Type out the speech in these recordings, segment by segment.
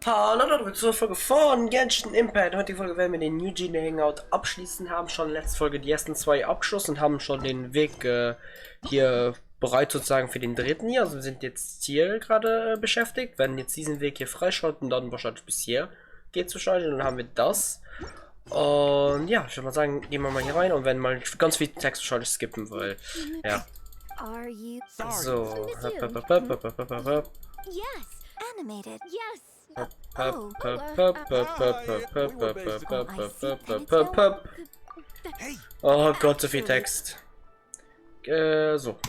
Hallo Leute, zur Folge von Genshin Impact. Heute die Folge werden wir den Eugene Hangout abschließen, haben schon in der letzten Folge die ersten zwei abgeschlossen und haben schon den Weg hier bereit sozusagen für den dritten hier. Also wir sind jetzt hier gerade beschäftigt, werden jetzt diesen Weg hier freischalten, dann wahrscheinlich bis hier geht zu schalten, dann haben wir das. Und ja, ich würde mal sagen, gehen wir mal hier rein und werden mal ganz viel Text wahrscheinlich skippen, weil ja. So. Yes, animated. Yes. Oh Gott, so viel Text. So.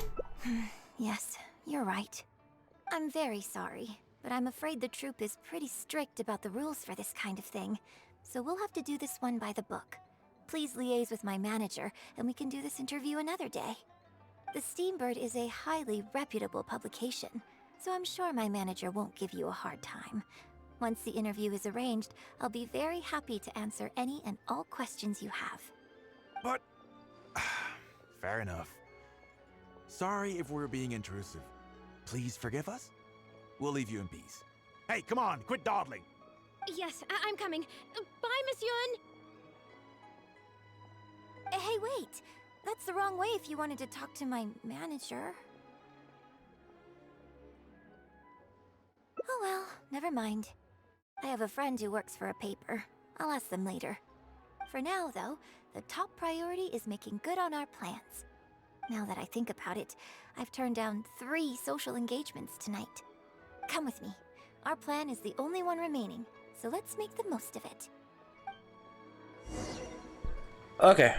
Yes, you're right. I'm very sorry, but I'm afraid the troop is pretty strict about the rules for this kind of thing. So we'll have to do this one by the book. Please liaise with my manager, and we can do this interview another day. The Steambird is a highly reputable publication, so I'm sure my manager won't give you a hard time. Once the interview is arranged, I'll be very happy to answer any and all questions you have. But... fair enough. Sorry if we're being intrusive. Please forgive us. We'll leave you in peace. Hey, come on, quit dawdling! Yes, I'm coming. Bye, Miss Yun! Hey, wait! That's the wrong way if you wanted to talk to my manager. Oh well, never mind. I have a friend who works for a paper. I'll ask them later. For now, though, the top priority is making good on our plans. Now that I think about it, I've turned down 3 social engagements tonight. Come with me. Our plan is the only one remaining, so let's make the most of it. Okay.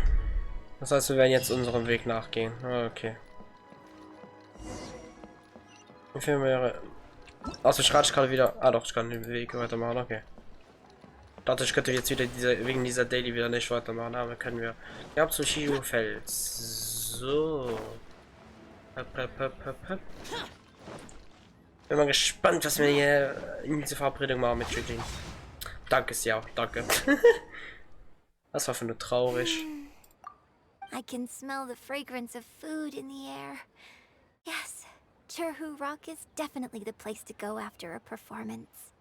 Das heißt, wir werden jetzt unserem Weg nachgehen. Okay. Wie viel wäre... Also ich rate gerade wieder... Ah doch, ich kann den Weg weitermachen, okay. Ich dachte, ich könnte jetzt wieder wegen dieser Daily wieder nicht weitermachen, aber können wir. Ihr habt so Fels. So. Bin mal gespannt, was wir hier in diese Verabredung machen mit Eugene. Danke sehr, danke. Das war für nur traurig. I can smell the fragrance of food in the air. Yes, Cherhu Rock is definitely the place to go after a performance.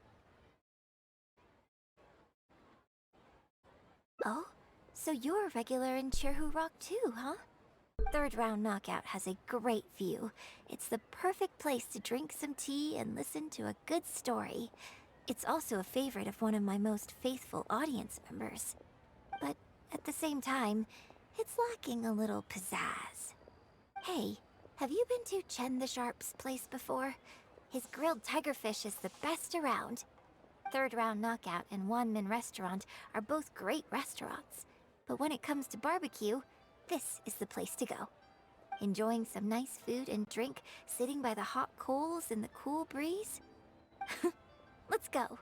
Oh, so you're a regular in Cherhu Rock too, huh? Third Round Knockout has a great view. It's the perfect place to drink some tea and listen to a good story. It's also a favorite of one of my most faithful audience members. But at the same time, it's lacking a little pizzazz. Hey, have you been to Chen the Sharp's place before? His grilled tigerfish is the best around. Third Round Knockout and Wanmin Restaurant are both great restaurants. But when it comes to barbecue, this is the place to go. Enjoying some nice food and drink, sitting by the hot coals in the cool breeze? Let's go.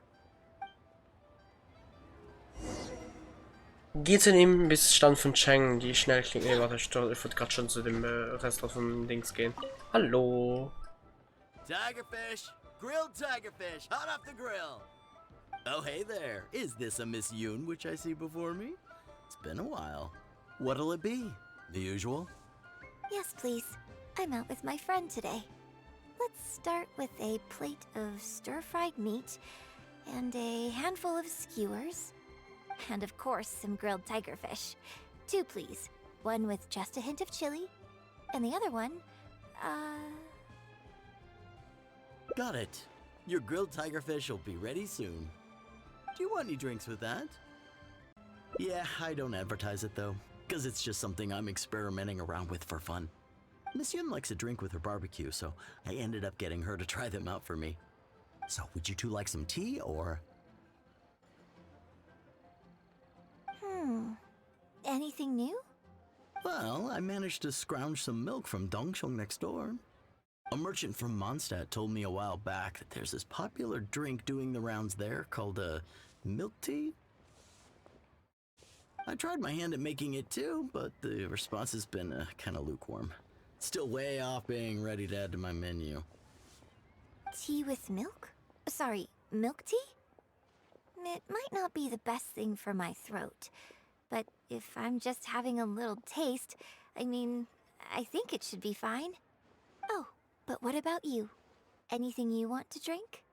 Geht in ihm bis Stand von Cheng, die schnell klingt. Nee, warte, ich würde gerade schon zu dem Restaurant vom Dings gehen. Hallo. Tigerfish, grilled tigerfish, hot off the grill. Oh, hey there. Is this a Miss Yoon which I see before me? It's been a while. What'll it be? The usual? Yes, please. I'm out with my friend today. Let's start with a plate of stir-fried meat and a handful of skewers. And of course, some grilled tigerfish. 2, please. One with just a hint of chili, and the other one, Got it. Your grilled tigerfish will be ready soon. Do you want any drinks with that? Yeah, I don't advertise it though, because it's just something I'm experimenting around with for fun. Miss Yun likes a drink with her barbecue, so I ended up getting her to try them out for me. So, would you two like some tea, or...? Anything new? Well, I managed to scrounge some milk from Dongsheng next door. A merchant from Mondstadt told me a while back that there's this popular drink doing the rounds there called milk tea. I tried my hand at making it too, but the response has been kind of lukewarm. Still way off being ready to add to my menu. Tea with milk? Sorry, milk tea? It might not be the best thing for my throat, but if I'm just having a little taste, I mean, I think it should be fine. Oh, but what about you? Anything you want to drink?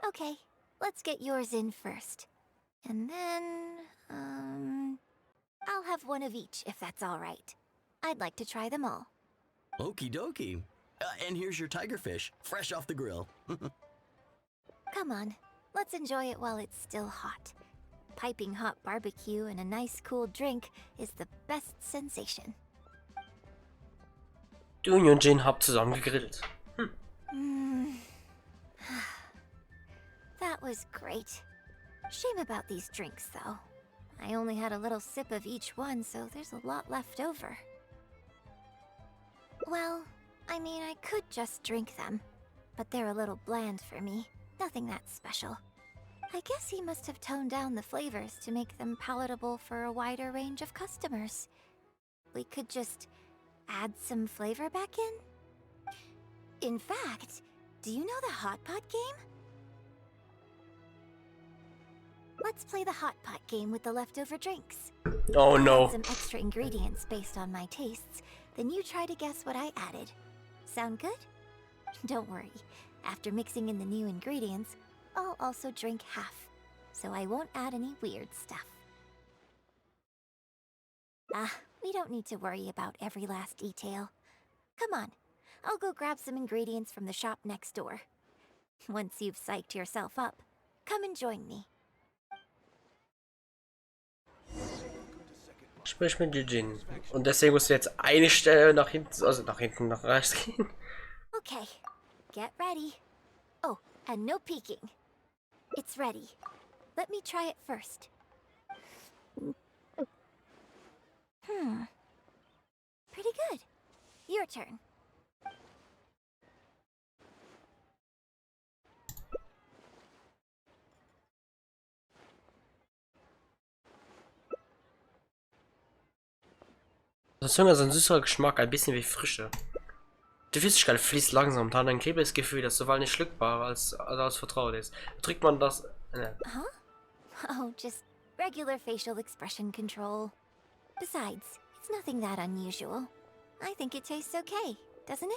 Okay, let's get yours in first. And then, I'll have one of each if that's all right. I'd like to try them all. Okie dokie. And here's your tigerfish, fresh off the grill. Come on, let's enjoy it while it's still hot. Piping hot barbecue and a nice cool drink is the best sensation. Du und Yunjin habt zusammen gegrillt. That was great. Shame about these drinks, though. I only had a little sip of each one, so there's a lot left over. Well, I mean, I could just drink them, but they're a little bland for me. Nothing that special. I guess he must have toned down the flavors to make them palatable for a wider range of customers. We could just add some flavor back in? In fact, do you know the Hot Pot game? Let's play the Hot Pot game with the leftover drinks. Oh I no. add some extra ingredients based on my tastes, then you try to guess what I added. Sound good? Don't worry. After mixing in the new ingredients, I'll also drink half, so I won't add any weird stuff. We don't need to worry about every last detail. Come on, I'll go grab some ingredients from the shop next door. Once you've psyched yourself up, come and join me. Sprich mit Yunjin. Und deswegen musst du jetzt eine Stelle nach hinten, also nach hinten, nach rechts gehen. Okay, get ready. Oh, and no peeking. It's ready. Let me try it first. Pretty good. Your turn. Das Hunger ist ein süßer Geschmack, ein bisschen wie Frische. Die Flüssigkeit fließt langsam und hat ein klebriges Gefühl, das sowohl nicht schluckbar als vertraut ist. Drückt man das... Huh? Oh, just regular facial expression control. Besides, it's nothing that unusual. I think it tastes okay, doesn't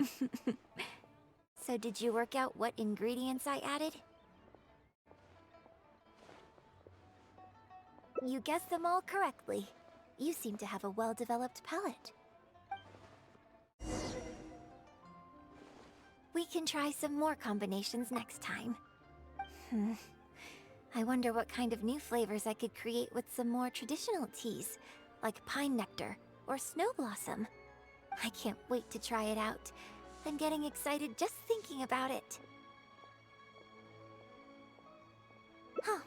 it? So did you work out what ingredients I added? You guessed them all correctly. You seem to have a well-developed palate. We can try some more combinations next time. I wonder what kind of new flavors I could create with some more traditional teas, like pine nectar or snow blossom. I can't wait to try it out. I'm getting excited just thinking about it. Huh.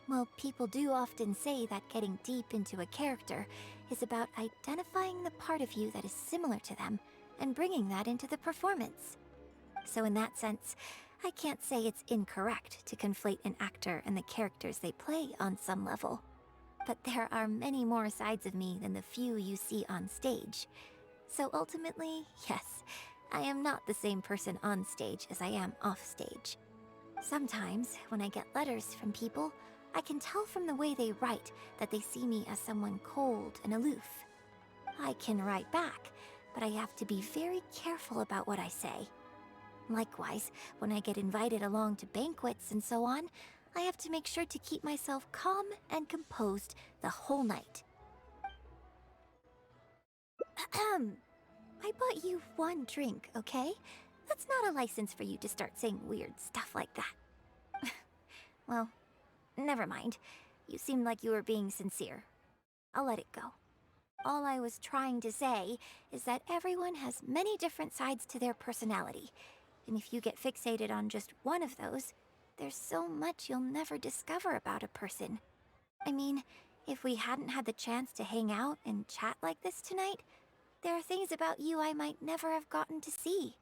Well, people do often say that getting deep into a character is about identifying the part of you that is similar to them and bringing that into the performance. So in that sense, I can't say it's incorrect to conflate an actor and the characters they play on some level. But there are many more sides of me than the few you see on stage. So ultimately, yes, I am not the same person on stage as I am off stage. Sometimes, when I get letters from people, I can tell from the way they write that they see me as someone cold and aloof. I can write back, but I have to be very careful about what I say. Likewise, when I get invited along to banquets and so on, I have to make sure to keep myself calm and composed the whole night. I bought you one drink, okay? That's not a license for you to start saying weird stuff like that. Well, never mind. You seemed like you were being sincere. I'll let it go. All I was trying to say is that everyone has many different sides to their personality. And if you get fixated on just one of those, there's so much you'll never discover about a person. I mean, if we hadn't had the chance to hang out and chat like this tonight, there are things about you I might never have gotten to see.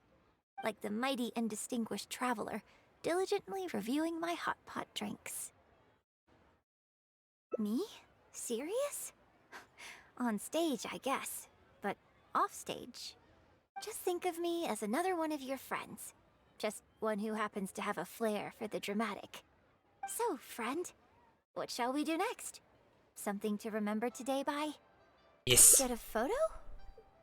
Like the mighty and distinguished traveler, diligently reviewing my hot pot drinks. Me? Serious? On stage, I guess, but off stage. Just think of me as another one of your friends. Just one who happens to have a flair for the dramatic. So, friend, what shall we do next? Something to remember today by? Yes. Get a photo?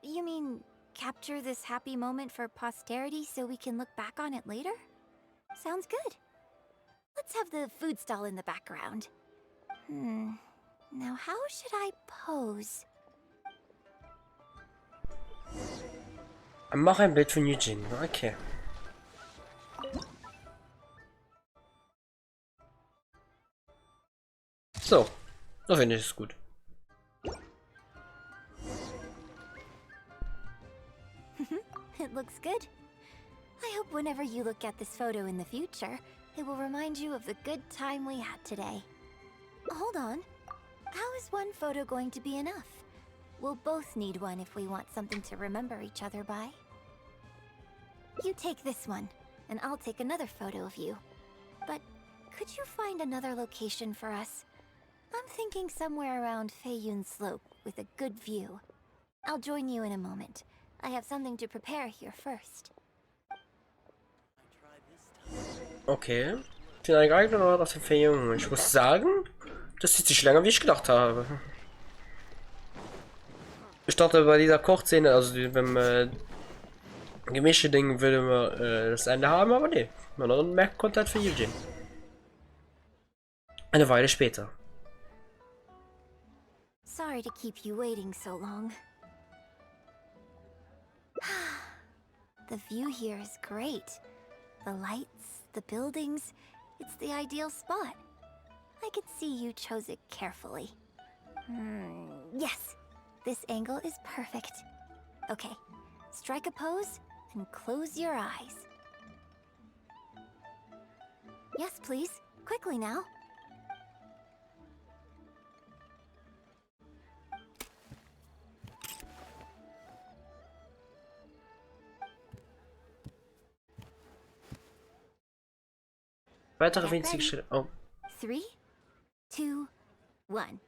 You mean capture this happy moment for posterity so we can look back on it later? Sounds good. Let's have the food stall in the background. Now how should I pose? Mach ein Bild von Eugene. Okay. So. Da finde ich es gut. It looks good. I hope whenever you look at this photo in the future, it will remind you of the good time we had today. Hold on. How is one photo going to be enough? We'll both need one if we want something to remember each other by. You take this one, and I'll take another photo of you. But could you find another location for us? I'm thinking somewhere around Feiyun Slope with a good view. I'll join you in a moment. I have something to prepare here first. Okay. Final geeignet oder auf den Feiyun? Ich muss sagen, das zieht sich länger, wie ich gedacht habe. Ich dachte bei dieser Kochszene, also beim gemischte Ding würde man das Ende haben, aber nee. Man hat einen Merk-Content für Eugene. Eine Weile später. Sorry to keep you waiting so long. The view here is great. The lights, the buildings, it's the ideal spot. I can see you chose it carefully. Yes, this angle is perfect. Okay, strike a pose and close your eyes. Yes, please. Quickly now. Weitere winzige Schritte. Oh. 3, 2, 1.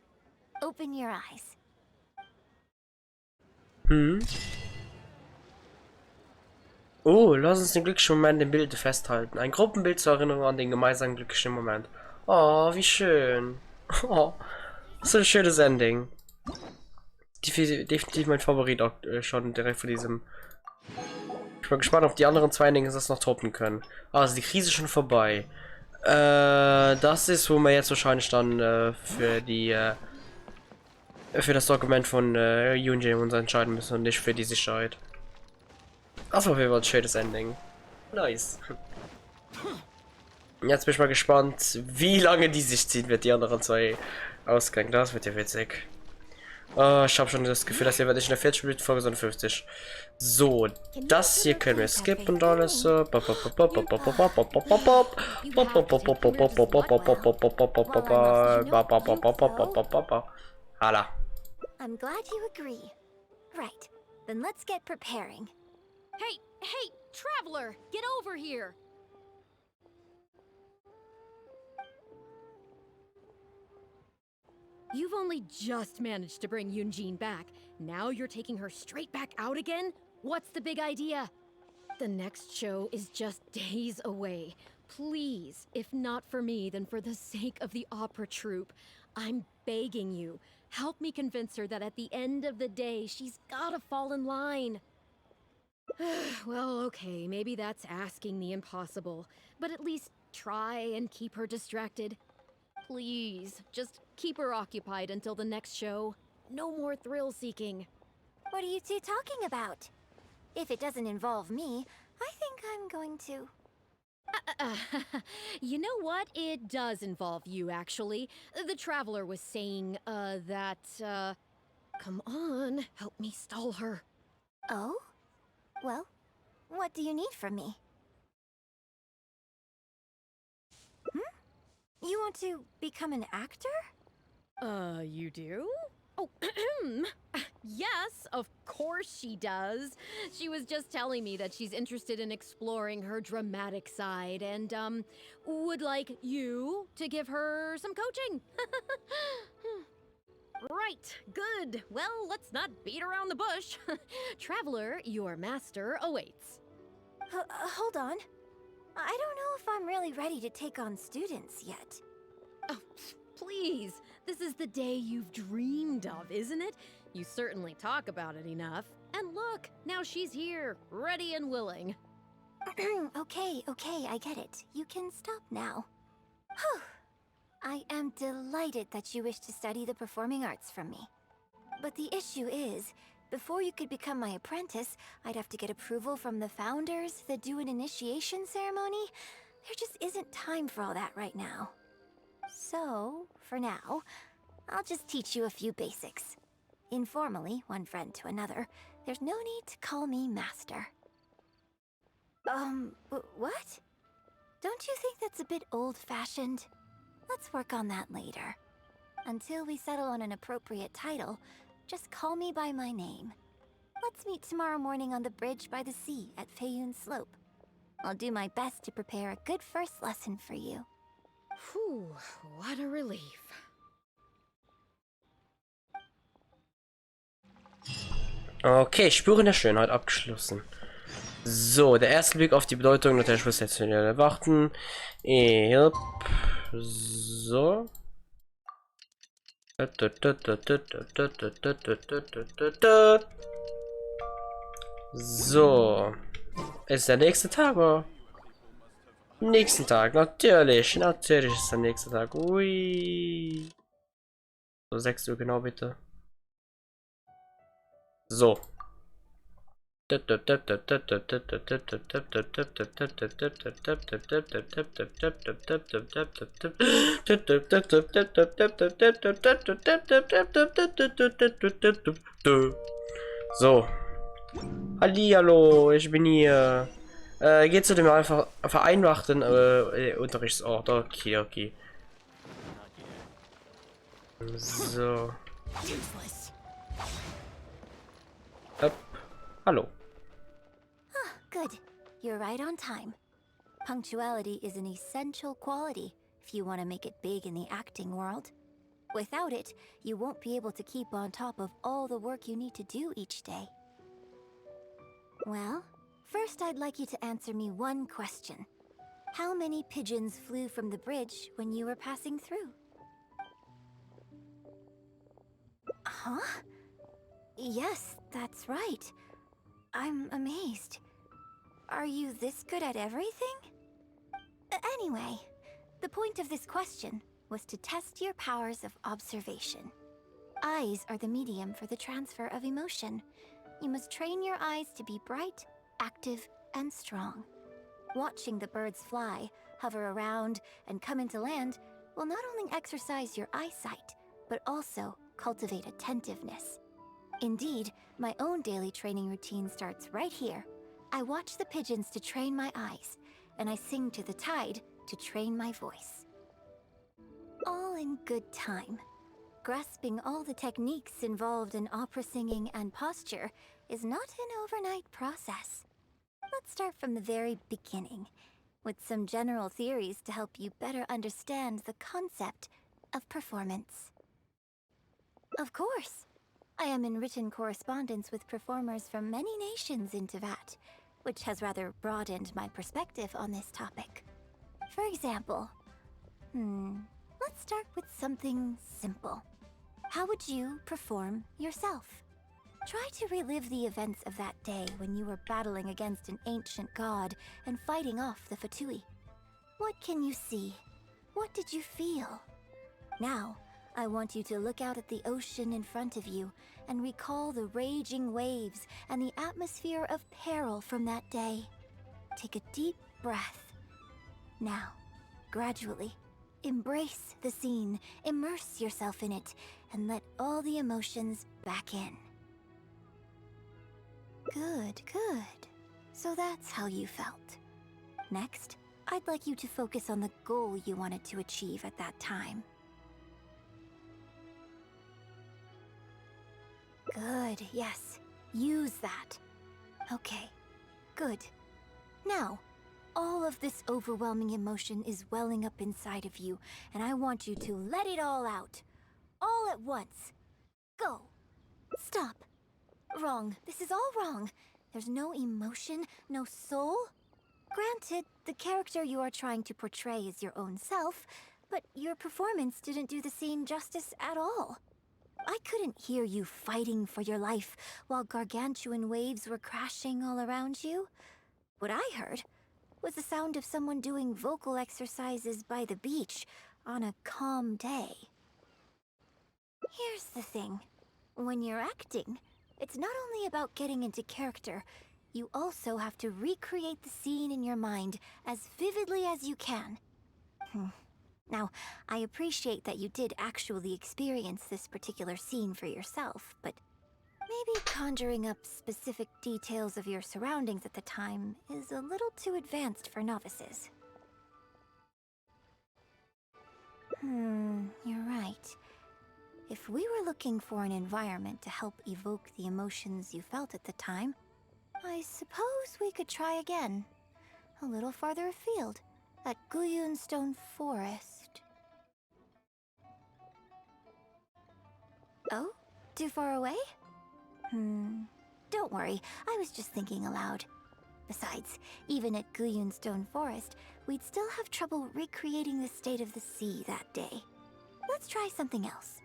Open your eyes. Oh, lass uns den glücklichen Moment im Bild festhalten. Ein Gruppenbild zur Erinnerung an den gemeinsamen glücklichen Moment. Oh, wie schön. Oh, so ein schönes Ending. Definitiv mein Favorit auch, schon direkt von diesem. Ich bin gespannt, ob die anderen zwei Dinge das noch toppen können. Also die Krise ist schon vorbei. Das ist, wo wir jetzt wahrscheinlich dann für die für das Dokument von Eugene uns entscheiden müssen und nicht für die Sicherheit. Das war auf jeden Fall ein schönes Ending. Nice. Jetzt bin ich mal gespannt, wie lange die sich ziehen wird, die anderen zwei Ausgänge. Das wird ja witzig. Ich habe schon das Gefühl, dass hier werde ich in der 40 Minuten Folge, sondern 50. So, das hier können wir skippen und alles so. Hala. I'm glad you agree. Right, then let's get preparing. Hey, traveler, get over here. You've only just managed to bring Eugene back. Now you're taking her straight back out again? What's the big idea? The next show is just days away. Please, if not for me, then for the sake of the opera troupe, I'm begging you, help me convince her that at the end of the day, she's gotta fall in line. Well, okay, maybe that's asking the impossible, but at least try and keep her distracted. Please, just keep her occupied until the next show. No more thrill-seeking. What are you two talking about? If it doesn't involve me, I think I'm going to... You know what? It does involve you, actually. The traveler was saying, come on, help me stall her. Oh? Well, what do you need from me? You want to become an actor? You do? Oh, yes, of course she does. She was just telling me that she's interested in exploring her dramatic side and, would like you to give her some coaching. Right, good. Well, let's not beat around the bush. Traveler, your master awaits. Hold on. I don't know if I'm really ready to take on students yet. Oh, please. This is the day you've dreamed of, isn't it? You certainly talk about it enough. And look, now she's here, ready and willing. Okay, I get it. You can stop now. I am delighted that you wish to study the performing arts from me. But the issue is, before you could become my apprentice, I'd have to get approval from the founders that do an initiation ceremony. There just isn't time for all that right now. So, for now, I'll just teach you a few basics. Informally, one friend to another, there's no need to call me master. What? Don't you think that's a bit old-fashioned? Let's work on that later. Until we settle on an appropriate title, just call me by my name. Let's meet tomorrow morning on the bridge by the sea at Feiyun Slope. I'll do my best to prepare a good first lesson for you. Whew, what a relief. Okay, Spuren der Schönheit abgeschlossen. So, der erste Blick auf die Bedeutung der sensationell erwarten. Yep. So. So. Ist der nächste Tag, oder? Nächsten Tag, natürlich. Natürlich ist der nächste Tag. Ui. So, 6 Uhr genau, bitte. So. So. Hallihallo, ich bin hier. Geht zu dem einfach vereinfachten Unterrichtsort. Okay, okay. So. Hopp. Hallo. Good. You're right on time. Punctuality is an essential quality if you want to make it big in the acting world. Without it, you won't be able to keep on top of all the work you need to do each day. Well, first I'd like you to answer me one question. How many pigeons flew from the bridge when you were passing through? Huh? Yes, that's right. I'm amazed. Are you this good at everything? Anyway, the point of this question was to test your powers of observation. Eyes are the medium for the transfer of emotion. You must train your eyes to be bright, active, and strong. Watching the birds fly, hover around, and come into land will not only exercise your eyesight, but also cultivate attentiveness. Indeed, my own daily training routine starts right here. I watch the pigeons to train my eyes, and I sing to the tide to train my voice. All in good time. Grasping all the techniques involved in opera singing and posture is not an overnight process. Let's start from the very beginning, with some general theories to help you better understand the concept of performance. Of course, I am in written correspondence with performers from many nations in Teyvat, which has rather broadened my perspective on this topic. For example, let's start with something simple. How would you perform yourself? Try to relive the events of that day when you were battling against an ancient god and fighting off the Fatui. What can you see? What did you feel? Now, I want you to look out at the ocean in front of you and recall the raging waves and the atmosphere of peril from that day. Take a deep breath. Now, gradually, embrace the scene, immerse yourself in it, and let all the emotions back in. Good, good. So that's how you felt. Next, I'd like you to focus on the goal you wanted to achieve at that time. Good, yes. Use that. Okay, good. Now, all of this overwhelming emotion is welling up inside of you, and I want you to let it all out. All at once. Go. Stop. Wrong. This is all wrong. There's no emotion, no soul. Granted, the character you are trying to portray is your own self, but your performance didn't do the scene justice at all. I couldn't hear you fighting for your life while gargantuan waves were crashing all around you. What I heard was the sound of someone doing vocal exercises by the beach on a calm day. Here's the thing. When you're acting, it's not only about getting into character, you also have to recreate the scene in your mind as vividly as you can. Now, I appreciate that you did actually experience this particular scene for yourself, but maybe conjuring up specific details of your surroundings at the time is a little too advanced for novices. You're right. If we were looking for an environment to help evoke the emotions you felt at the time, I suppose we could try again. A little farther afield, at Guyunstone Forest. Oh? Too far away? Don't worry, I was just thinking aloud. Besides, even at Guyunstone Forest, we'd still have trouble recreating the state of the sea that day. Let's try something else.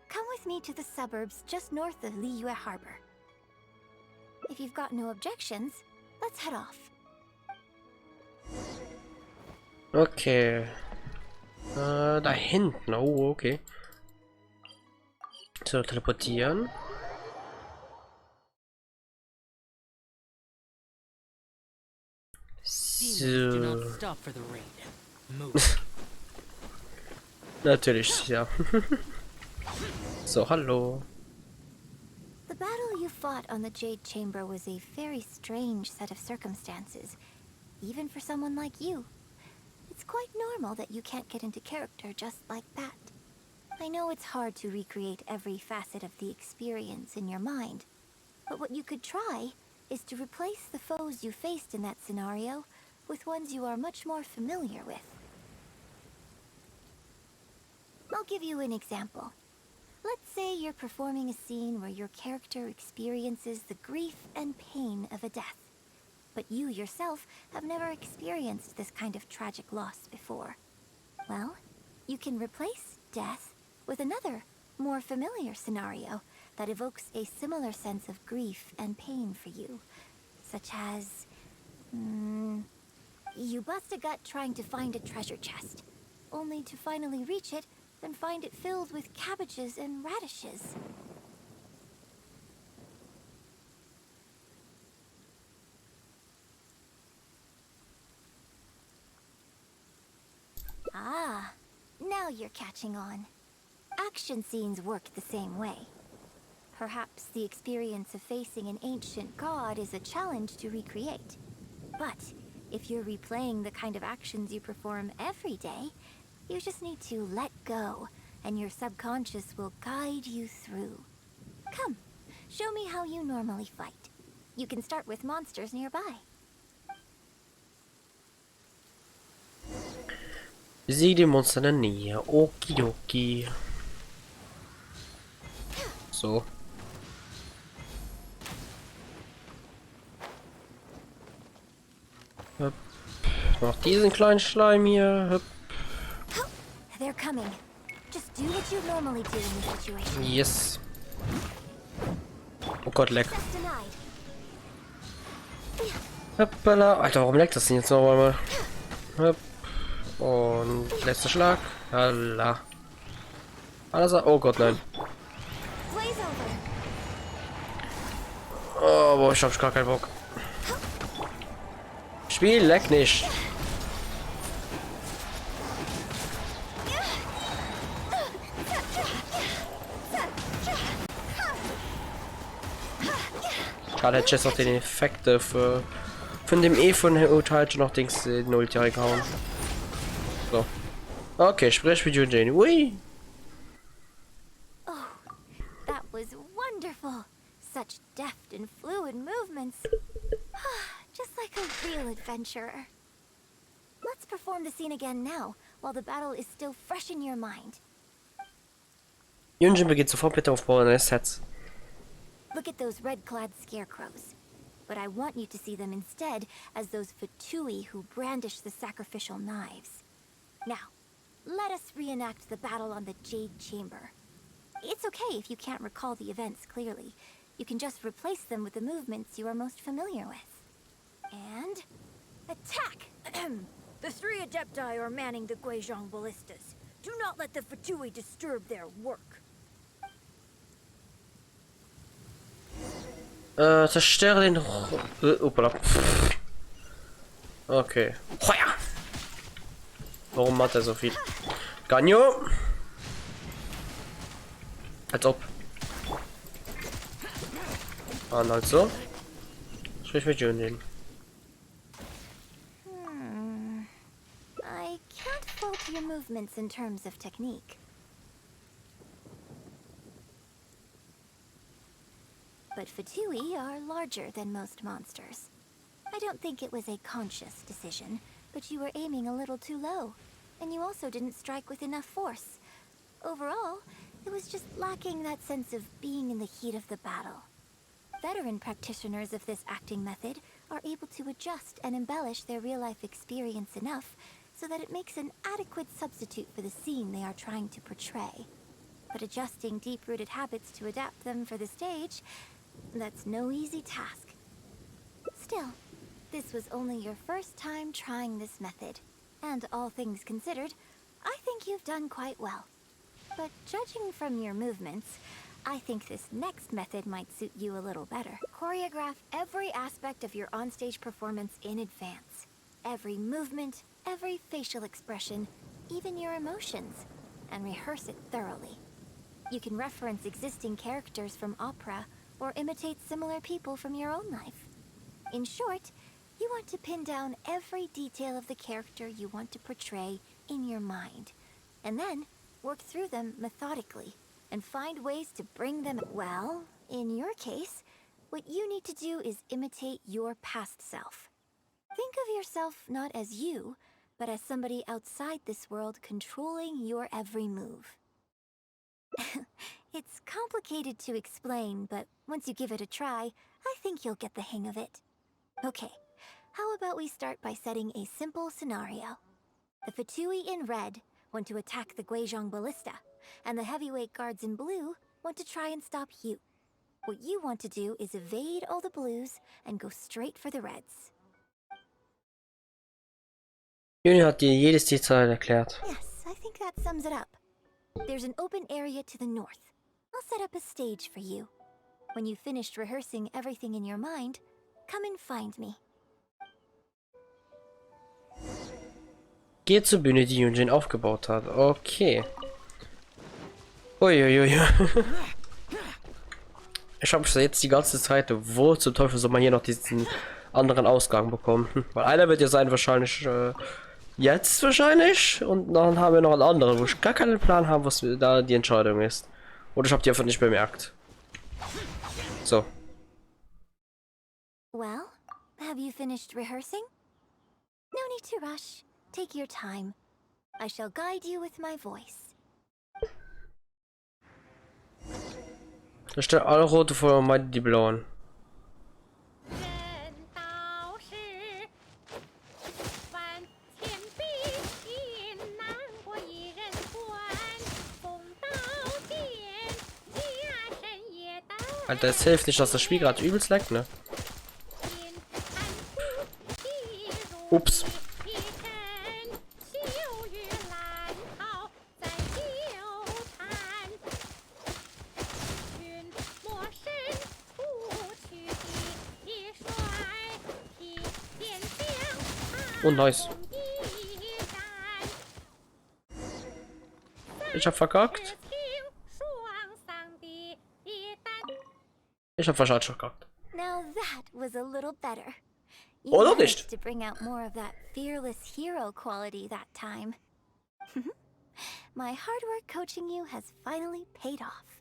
Come with me to the suburbs just north of Liyue Harbor. If you've got no objections, let's head off. Okay. Da hinten. Oh, okay. So, teleportieren. Demons do not stop for the rain. Move. Natürlich, ja. So, hallo. The battle you fought on the Jade Chamber was a very strange set of circumstances, even for someone like you. It's quite normal that you can't get into character just like that. I know it's hard to recreate every facet of the experience in your mind, but what you could try is to replace the foes you faced in that scenario with ones you are much more familiar with. I'll give you an example. Let's say you're performing a scene where your character experiences the grief and pain of a death, but you yourself have never experienced this kind of tragic loss before. Well, you can replace death with another, more familiar scenario that evokes a similar sense of grief and pain for you, such as... you bust a gut trying to find a treasure chest, only to finally reach it and find it filled with cabbages and radishes. Ah, now you're catching on. Action scenes work the same way. Perhaps the experience of facing an ancient god is a challenge to recreate. But if you're replaying the kind of actions you perform every day, you just need to let go, and your subconscious will guide you through. Come, show me how you normally fight. You can start with monsters nearby. Besiege die Monster in der Nähe. Okidoki. So. Hüpp. Noch diesen kleinen Schleim hier. Hüpp. They're coming. Just do what you normally do in this situation. Yes. Oh Gott, leck. Just denied. Hoppala. Alter, warum leckt das denn jetzt noch einmal? Hüpp. Und letzter Schlag. Halla. Alles. Oh Gott, nein. Blaze over. Oh, boah, ich hab gar keinen Bock. Spiel, leck nicht. Schade, hätte ich jetzt noch den Effekt von dem von Urteil noch Dings in Ulti reingehauen. So. Okay, sprich mit Eugene. Ui. Oh, that was wonderful. Such deft and fluid movements. Just like a real adventurer. Let's perform the scene again now, while the battle is still fresh in your mind. Eugene beginnt sofort mit der Aufbau eines Sets. Look at those red-clad scarecrows. But I want you to see them instead as those Fatui who brandish the sacrificial knives. Now, let us reenact the battle on the Jade Chamber. It's okay if you can't recall the events clearly. You can just replace them with the movements you are most familiar with. And Attack! The 3 Adepti are manning the Guizhong ballistas. Do not let the Fatui disturb their work. Zerstöre den... Opala. Okay. Feuer! Warum macht er so viel? Ganyo! Als ob. Und also. Sprich mit Junin. I can't fault your movements in terms of technique. But Fatui are larger than most monsters. I don't think it was a conscious decision, but you were aiming a little too low. And you also didn't strike with enough force. Overall, it was just lacking that sense of being in the heat of the battle. Veteran practitioners of this acting method are able to adjust and embellish their real-life experience enough so that it makes an adequate substitute for the scene they are trying to portray. But adjusting deep-rooted habits to adapt them for the stage, that's no easy task. Still, this was only your first time trying this method, and all things considered, I think you've done quite well. But judging from your movements, I think this next method might suit you a little better. Choreograph every aspect of your onstage performance in advance. Every movement, every facial expression, even your emotions, and rehearse it thoroughly. You can reference existing characters from opera or imitate similar people from your own life. In short, you want to pin down every detail of the character you want to portray in your mind, and then work through them methodically and find ways to bring them. Well, in your case, what you need to do is imitate your past self. Think of yourself not as you, but as somebody outside this world controlling your every move. It's complicated to explain, but once you give it a try, I think you'll get the hang of it. Okay, how about we start by setting a simple scenario? The Fatui in red want to attack the Guizhong ballista, and the heavyweight guards in blue want to try and stop you. What you want to do is evade all the blues and go straight for the reds. Junin hat dir jedes Detail erklärt. Yes, I think that sums it up. There's an open area to the north. I'll set up a stage for you. When you've finished rehearsing everything in your mind, come and find me. Geh zur Bühne, die Junin aufgebaut hat. Okay. Uiuiui. Ich habe jetzt die ganze Zeit, wo zum Teufel soll man hier noch diesen anderen Ausgang bekommen? Weil einer wird ja sein wahrscheinlich jetzt wahrscheinlich und dann haben wir noch einen anderen, wo ich gar keinen Plan habe, was da die Entscheidung ist. Oder ich habe die einfach nicht bemerkt. So. Well, have you finished rehearsing? No need to rush. Take your time. I shall guide you with my voice. Ich stelle alle rote vor, meinte die blauen. Alter, es hilft nicht, dass das Spiel gerade übelst leckt, ne? Ups. Oh, nice. Ich hab verkackt. Ich hab wahrscheinlich verkackt. Now that was a little better. Oh, noch managed nicht. to bring out more of that fearless hero quality that time. My hard work coaching you has finally paid off.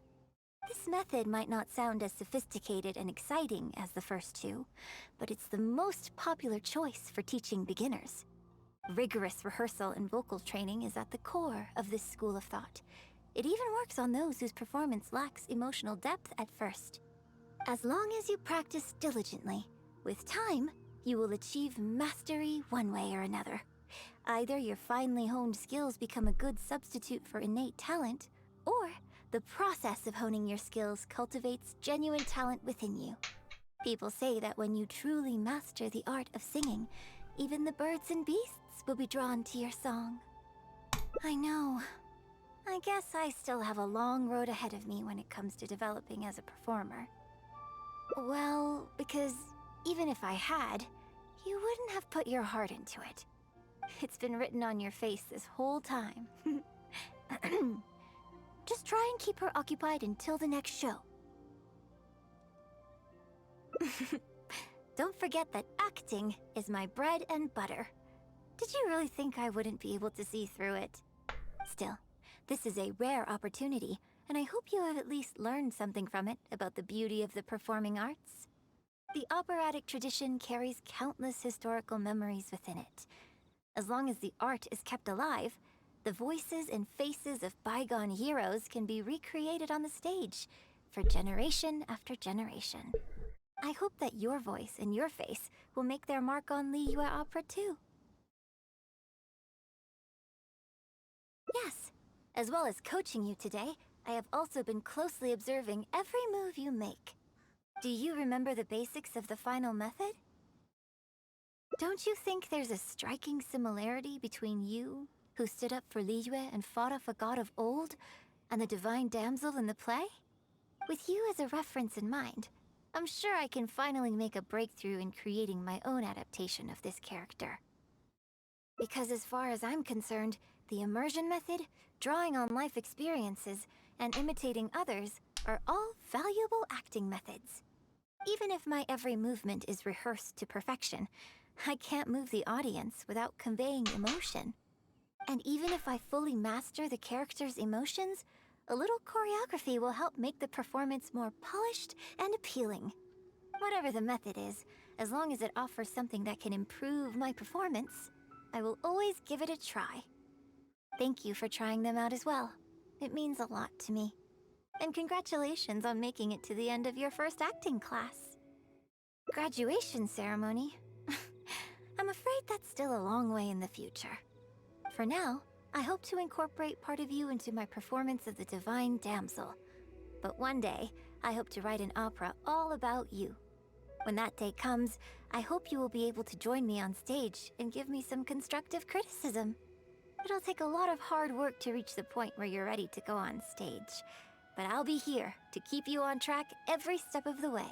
This method might not sound as sophisticated and exciting as the first two, but it's the most popular choice for teaching beginners. Rigorous rehearsal and vocal training is at the core of this school of thought. It even works on those whose performance lacks emotional depth at first. As long as you practice diligently, with time, you will achieve mastery one way or another. Either your finely honed skills become a good substitute for innate talent, or the process of honing your skills cultivates genuine talent within you. People say that when you truly master the art of singing, even the birds and beasts will be drawn to your song. I know. I guess I still have a long road ahead of me when it comes to developing as a performer. Well, because even if I had, you wouldn't have put your heart into it. It's been written on your face this whole time. Just try and keep her occupied until the next show. Don't forget that acting is my bread and butter. Did you really think I wouldn't be able to see through it? Still, this is a rare opportunity, and I hope you have at least learned something from it about the beauty of the performing arts. The operatic tradition carries countless historical memories within it. As long as the art is kept alive, the voices and faces of bygone heroes can be recreated on the stage for generation after generation. I hope that your voice and your face will make their mark on Liyue opera too. Yes, as well as coaching you today, I have also been closely observing every move you make. Do you remember the basics of the final method? Don't you think there's a striking similarity between you, who stood up for Liyue and fought off a god of old, and the divine damsel in the play? With you as a reference in mind, I'm sure I can finally make a breakthrough in creating my own adaptation of this character. Because as far as I'm concerned, the immersion method, drawing on life experiences, and imitating others are all valuable acting methods. Even if my every movement is rehearsed to perfection, I can't move the audience without conveying emotion. And even if I fully master the character's emotions, a little choreography will help make the performance more polished and appealing. Whatever the method is, as long as it offers something that can improve my performance, I will always give it a try. Thank you for trying them out as well. It means a lot to me. And congratulations on making it to the end of your first acting class. Graduation ceremony? I'm afraid that's still a long way in the future. For now, I hope to incorporate part of you into my performance of the Divine Damsel. But one day, I hope to write an opera all about you. When that day comes, I hope you will be able to join me on stage and give me some constructive criticism. It'll take a lot of hard work to reach the point where you're ready to go on stage. But I'll be here to keep you on track every step of the way.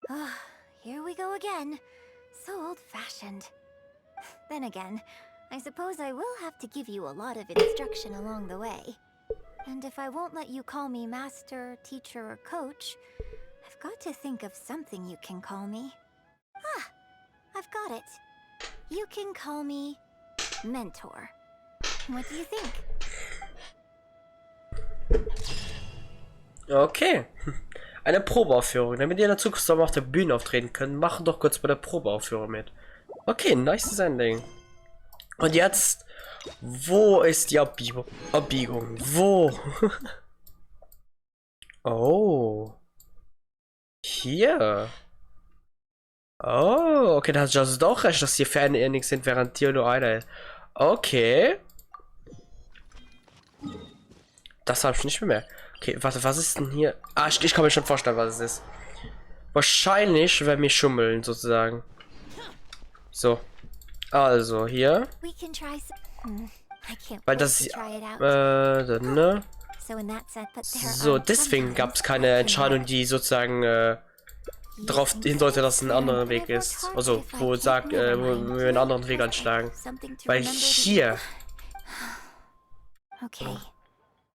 Ah, here we go again. So old-fashioned. Then again, I suppose I will have to give you a lot of instruction along the way. And if I won't let you call me master, teacher, or coach, I've got to think of something you can call me. Ah, I've got it. You can call me mentor. What do you think? Okay. Eine Probeaufführung. Damit ihr in der Zukunft auch auf der Bühne auftreten könnt, machen doch kurz bei der Probeaufführung mit. Okay, nice Ending. Und jetzt, wo ist die Abbiegung? Wo? Oh. Hier. Oh, okay, da hast du also doch recht, dass hier Ferne nichts sind, während hier nur einer ist. Okay. Das habe ich nicht bemerkt. Okay, warte, was ist denn hier? Ah, ich kann mir schon vorstellen, was es ist. Wahrscheinlich werden wir schummeln, sozusagen. So. Also, hier. Weil das ne? So, deswegen gab es keine Entscheidung, die sozusagen darauf hindeutet, dass es ein anderer Weg ist. Also, wo sagt, wo wir einen anderen Weg anschlagen. Weil hier. Okay.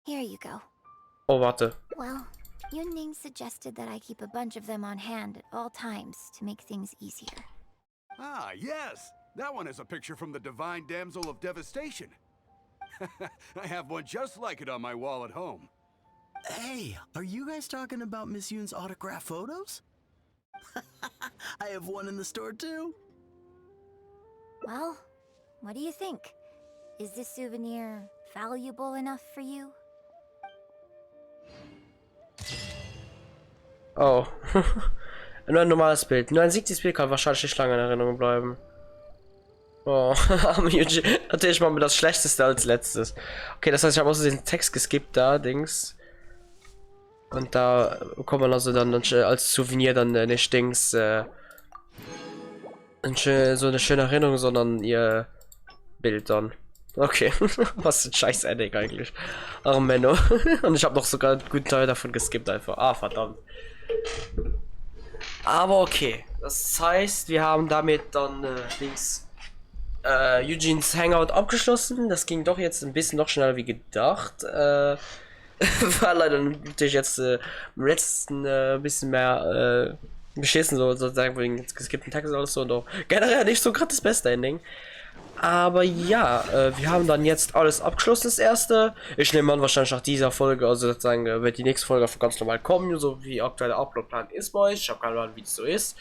Here you go. Oh, warte. Well, Yunning suggested that I keep a bunch of them on hand at all times to make things easier. Ah, yes! That one is a picture from the Divine Damsel of Devastation. I have one just like it on my wall at home. Hey, are you guys talking about Miss Yoon's autograph photos? I have one in the store too. Well, what do you think? Is this souvenir valuable enough for you? Oh. Nur ein normales Bild. Nur ein siegtes Bild kann wahrscheinlich nicht lange in Erinnerung bleiben. Oh, natürlich machen wir das Schlechteste als letztes. Okay, das heißt, ich habe also den Text geskippt da, Dings. Und da kommt man also dann als Souvenir dann nicht Dings, so eine schöne Erinnerung, sondern ihr Bild dann. Okay, was ein scheiß Ending eigentlich. Ach Menno. Und ich habe noch sogar einen guten Teil davon geskippt einfach. Ah, verdammt. Aber okay. Das heißt, wir haben damit dann Eugenes Hangout abgeschlossen. Das ging doch jetzt ein bisschen noch schneller wie gedacht. War leider natürlich jetzt im letzten bisschen mehr beschissen, sozusagen wegen geskippten Text und alles so, und auch generell nicht so gerade das beste Ending. Aber ja, wir haben dann jetzt alles abgeschlossen, das erste. Ich nehme an, wahrscheinlich nach dieser Folge, also sozusagen wird die nächste Folge ganz normal kommen, so wie aktueller Uploadplan ist bei euch. Ich habe keine Ahnung, wie es so ist.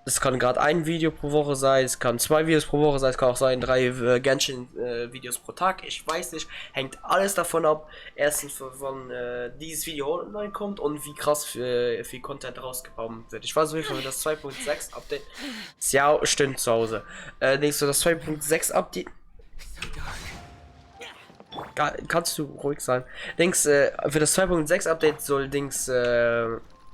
Es kann gerade ein Video pro Woche sein, es kann 2 Videos pro Woche sein, es kann auch sein 3 Genshin Videos pro Tag. Ich weiß nicht, hängt alles davon ab. Erstens wann dieses Video online kommt und wie krass viel Content rausgekommen wird. Ich weiß auf jeden Fall, das 2.6 Update. Ja, stimmt zu Hause. Denkst du, das 2.6 Update? Kannst du ruhig sein? Denkst für das 2.6 Update soll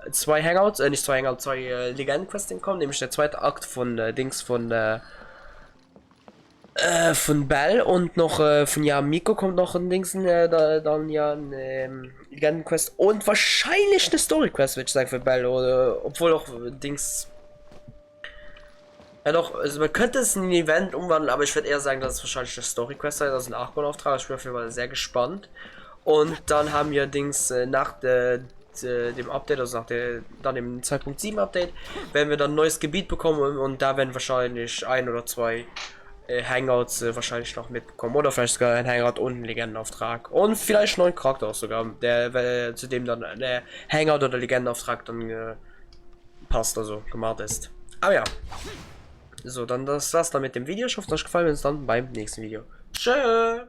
zwei Hangouts, nicht zwei Hangouts, zwei Legenden-Questing kommen, nämlich der zweite Akt von von Bell und noch von Miko kommt noch ein dann ein Legenden-Quest und wahrscheinlich eine Story-Quest, würde ich sagen, für Bell, oder obwohl auch ja doch, also man könnte es in ein Event umwandeln, aber ich würde eher sagen, dass es wahrscheinlich eine Story-Quest sei, das ist ein Archon-Auftrag. Ich bin auf jeden Fall sehr gespannt. Und dann haben wir nach dem Update, also dann dem 2.7 Update, werden wir dann ein neues Gebiet bekommen und da werden wahrscheinlich 1 oder 2 Hangouts wahrscheinlich noch mitbekommen, oder vielleicht sogar ein Hangout und ein Legendenauftrag und vielleicht einen neuen Charakter auch sogar, der zu dem dann der Hangout oder Legendenauftrag dann passt, also gemacht ist. Aber ja, so, dann das war's dann mit dem Video. Ich hoffe, es hat euch gefallen. Wir sehen uns dann beim nächsten Video. Tschö.